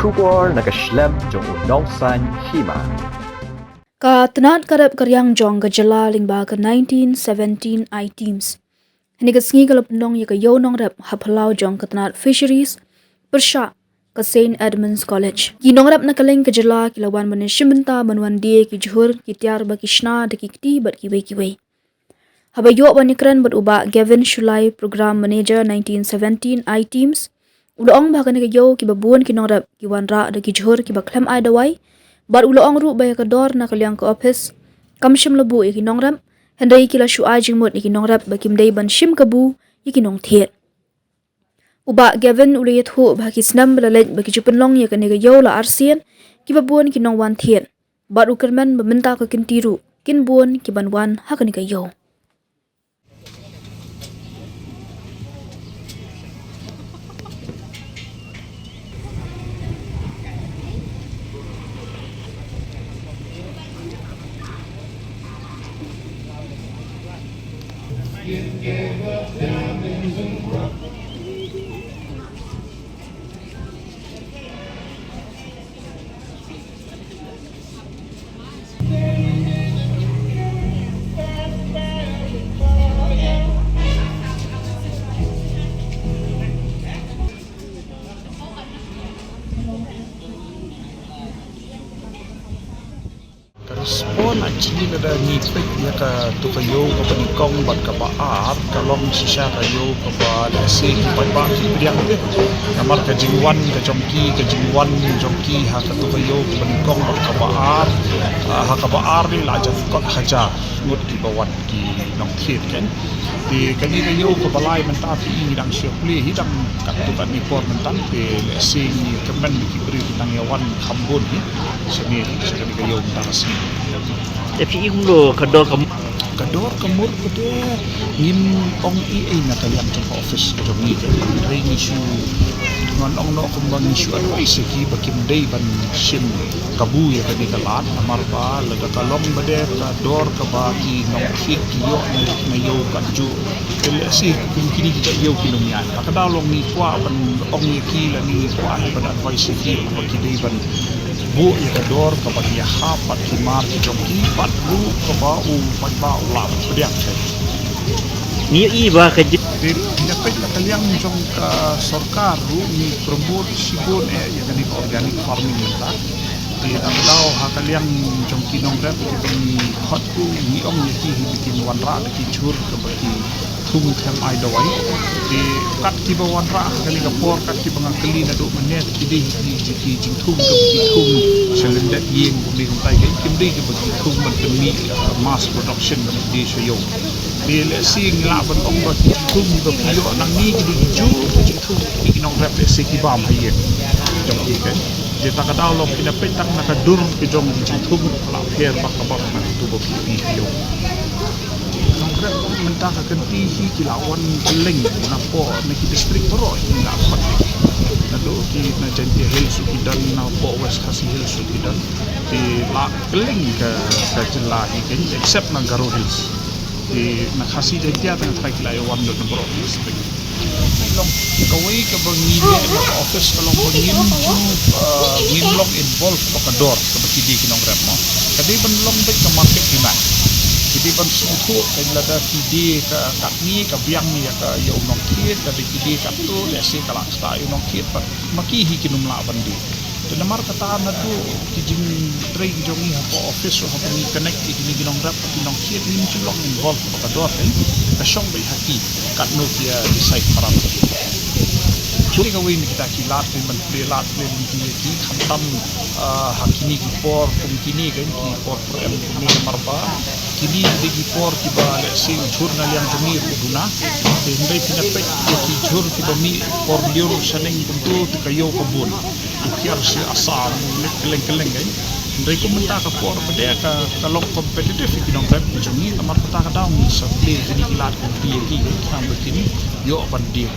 Shubor nakaslem jong unong san Hima. Ka tenat karep karyang jong gejala lingba ke 1917 I teams. Ini kesengi kalau pendong ya ke yo Nongrep hapalau jong ke tenat fisheries persya ke St. Edmunds College. Ki Nongrep nakaling gejala kilawan mene Shim benta banwan dia ki juhur ki tiar baki shna de ki kti bat ki wei. Haba yo banikran bat uba Gavin Shulai program manager 1917 I teams. Uloong bahkan ke yo ki babuan ki Nongrep ki wanra de ki juhur ki baklem ai dawai. Bar uloong ru baya ke dor na kaliang ke office. Kam Shim lebu iki Nongrep. Hendai kila shuai Jingmut iki Nongrep bakim day ban Shim Kabu iki nong thiet. Uba Gavin uliyat hu baki snam belalaj baki jupenlong ya kene ke yo la arsian ki babuan ki nong wan thiet. Bar ukerman meminta ke kintiru kin buan ki banwan hakani ke yo. Respon actually kada ngipik ya ka tukayo ka panikong bat ka paar kalong sisya kayo ka ba lesi pa ba diang de namar ka jingwan ka jongki ha ka tukayo ka panikong bat ka paar ha ka paar ni la jaf kot haja ngut ki bawan ki nong thiet kan di kani kayo ka balai menta ti hidang syopli hidang kat tukan ni por mentan pe lesi ni kemen ki beri tang yawan khambun ni seni sekali kayo menta sini. Tapi inglo kador kemur kede ngim ong ai na kalian trong office jong ni rai ni shu ngon ong no kumbang ni shu advice ki bakim dei ban Shim Kabu ya kadi kalat amar ba laga kalong bade ka dor ka ba ki nong khit ki yo na yo kan ju ele si kini kita yo ki nong yan ka dalong ni kwa ban ong ni ki la ni kwa ban advice ki ba ki dei ban bu ya kador ka bagi hapat kimar jongki pat bu ka ba u pat ba ulam pediak saya ni iba ka dir nyapet la kaliang jong ka sarkar ru ni promote sibon ya kan organic farming ta di daw ha kaliang jongki Nongrep ki ni hot ku ni ong ni ki bikin wanra ki chur ka bagi thung tham ai dawai di kat ki bawan ra kali ka por kat ki bang kali na do menet ki di ki jing thung ka ki thung selendet yin bu di kai ke kim di ki bagi thung man demi mass production di shoyo di le sing la ban ong ba thung ba ki yo nang ni ki di ju ki thung ki Nongrep le se ki bam haye jong ki kan di ta ka daw lo ki na petak na ka dur ki jong jing thung la pher ba ka ba na tu ba ki yo Nongrep mentah kenti hi kilawan keleng na po na ki district Poro na pat na do ki na janti hill sukidan na po west khasi hill sukidan di la keleng ka jela hi ken except na Garo Hills di na khasi janti ata na try kilayo wan do Poro district long kawai ka bangi na office kalong bangin ngin long involved pa kador ka bakidi ki Nongrep mo kadi ban long ba ka market Hima jadi ban suhu kailan kidi ka katni ka biang ni ka yo nong kiet ka kidi ka tu lesi kala sta yo nong kiet pa makihi kinum la bandi de namar kata na tu kijing tray jongi ha po office so ha ni connect ki Nongrep ki nong kiet ni chulong involved pa dor ka shong bai haki kat no kia decide para Chuli ka win kita kilat ban lat ni ki khantam hakini ki por kum kini kan ki por em ni marba kini digi por ki ba le sing jurnal yang jumi uduna hindai pinapet ki jur ki ba mi por liur saneng tentu kayo kebun ukiar si asal keleng-keleng kan hindai ko menta ka por bede ka kalong kompetitif ki Nongrep jumi amar peta ka daw ni sa play kini kilat ko ki sampai kini yo ban dia